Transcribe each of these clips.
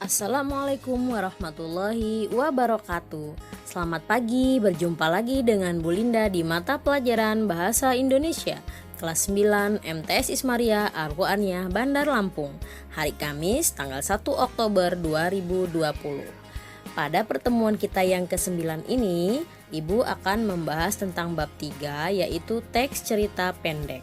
Assalamualaikum warahmatullahi wabarakatuh. Selamat pagi, berjumpa lagi dengan Bu Linda di mata pelajaran Bahasa Indonesia kelas 9 MTS Ismaria Al-Qur'aniyah Bandar Lampung. Hari Kamis tanggal 1 Oktober 2020. Pada pertemuan kita yang ke-9 ini, Ibu akan membahas tentang bab 3, yaitu teks cerita pendek.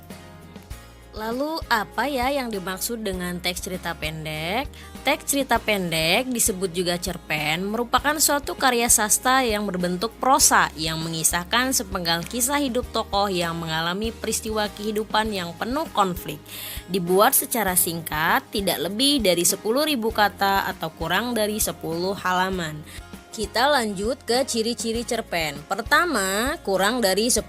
Lalu apa ya yang dimaksud dengan teks cerita pendek? Teks cerita pendek disebut juga cerpen, merupakan suatu karya sastra yang berbentuk prosa yang mengisahkan sepenggal kisah hidup tokoh yang mengalami peristiwa kehidupan yang penuh konflik. Dibuat secara singkat, tidak lebih dari 10.000 kata atau kurang dari 10 halaman. Kita lanjut ke ciri-ciri cerpen. Pertama, kurang dari 10.000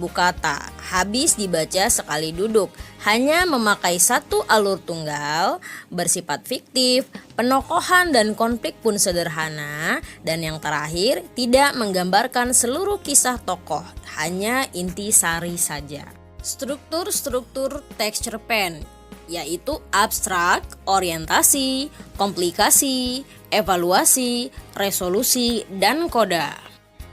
kata. Habis dibaca sekali duduk. Hanya memakai satu alur tunggal, bersifat fiktif, penokohan dan konflik pun sederhana. Dan yang terakhir, tidak menggambarkan seluruh kisah tokoh, hanya inti sari saja. Struktur teks cerpen yaitu abstrak, orientasi, komplikasi, evaluasi, resolusi, dan koda.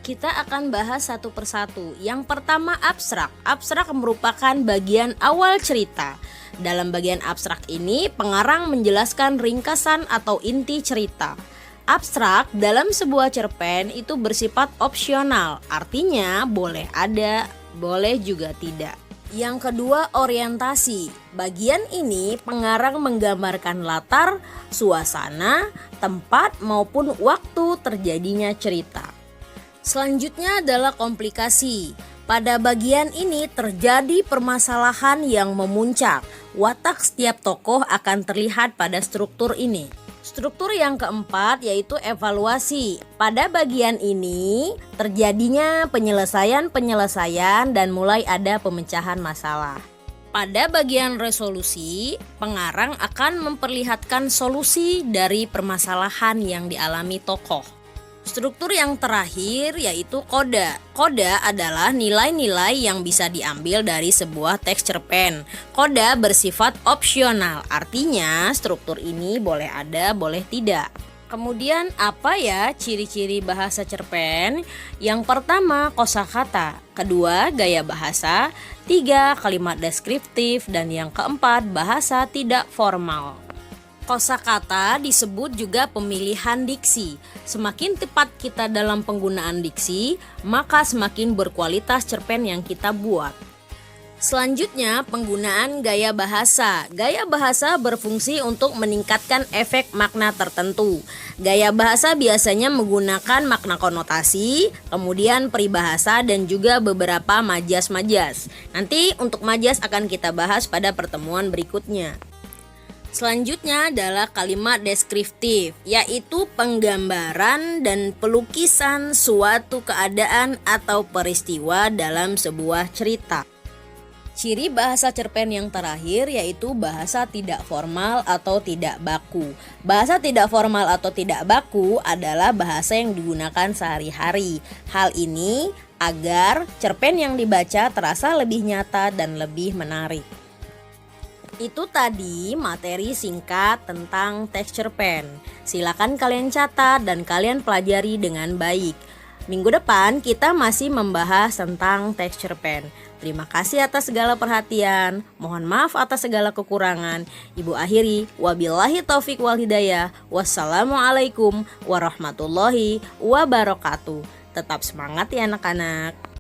Kita akan bahas satu persatu. Yang pertama, abstrak. Abstrak merupakan bagian awal cerita. Dalam bagian abstrak ini, pengarang menjelaskan ringkasan atau inti cerita. Abstrak dalam sebuah cerpen itu bersifat opsional, artinya boleh ada, boleh juga tidak. Yang kedua, orientasi. Bagian ini pengarang menggambarkan latar, suasana, tempat maupun waktu terjadinya cerita. Selanjutnya adalah komplikasi. Pada bagian ini terjadi permasalahan yang memuncak. Watak setiap tokoh akan terlihat pada struktur ini. Struktur yang keempat yaitu evaluasi. Pada bagian ini terjadinya penyelesaian dan mulai ada pemecahan masalah. Pada bagian resolusi, pengarang akan memperlihatkan solusi dari permasalahan yang dialami tokoh. Struktur yang terakhir yaitu koda. Koda adalah nilai-nilai yang bisa diambil dari sebuah teks cerpen. Koda bersifat opsional, artinya struktur ini boleh ada, boleh tidak. Kemudian apa ya ciri-ciri bahasa cerpen? Yang pertama, kosakata. Kedua, gaya bahasa. Tiga, kalimat deskriptif. Dan yang keempat, bahasa tidak formal. Kosakata disebut juga pemilihan diksi. Semakin tepat kita dalam penggunaan diksi, maka semakin berkualitas cerpen yang kita buat. Selanjutnya, penggunaan gaya bahasa. Gaya bahasa berfungsi untuk meningkatkan efek makna tertentu. Gaya bahasa biasanya menggunakan makna konotasi, kemudian peribahasa dan juga beberapa majas-majas. Nanti untuk majas akan kita bahas pada pertemuan berikutnya. Selanjutnya adalah kalimat deskriptif, yaitu penggambaran dan pelukisan suatu keadaan atau peristiwa dalam sebuah cerita. Ciri bahasa cerpen yang terakhir yaitu bahasa tidak formal atau tidak baku. Bahasa tidak formal atau tidak baku adalah bahasa yang digunakan sehari-hari. Hal ini agar cerpen yang dibaca terasa lebih nyata dan lebih menarik. Itu tadi materi singkat tentang teks cerpen. Silakan kalian catat dan kalian pelajari dengan baik. Minggu depan kita masih membahas tentang teks cerpen. Terima kasih atas segala perhatian. Mohon maaf atas segala kekurangan. Ibu akhiri, wabillahi taufik wal hidayah. Wassalamualaikum warahmatullahi wabarakatuh. Tetap semangat ya anak-anak.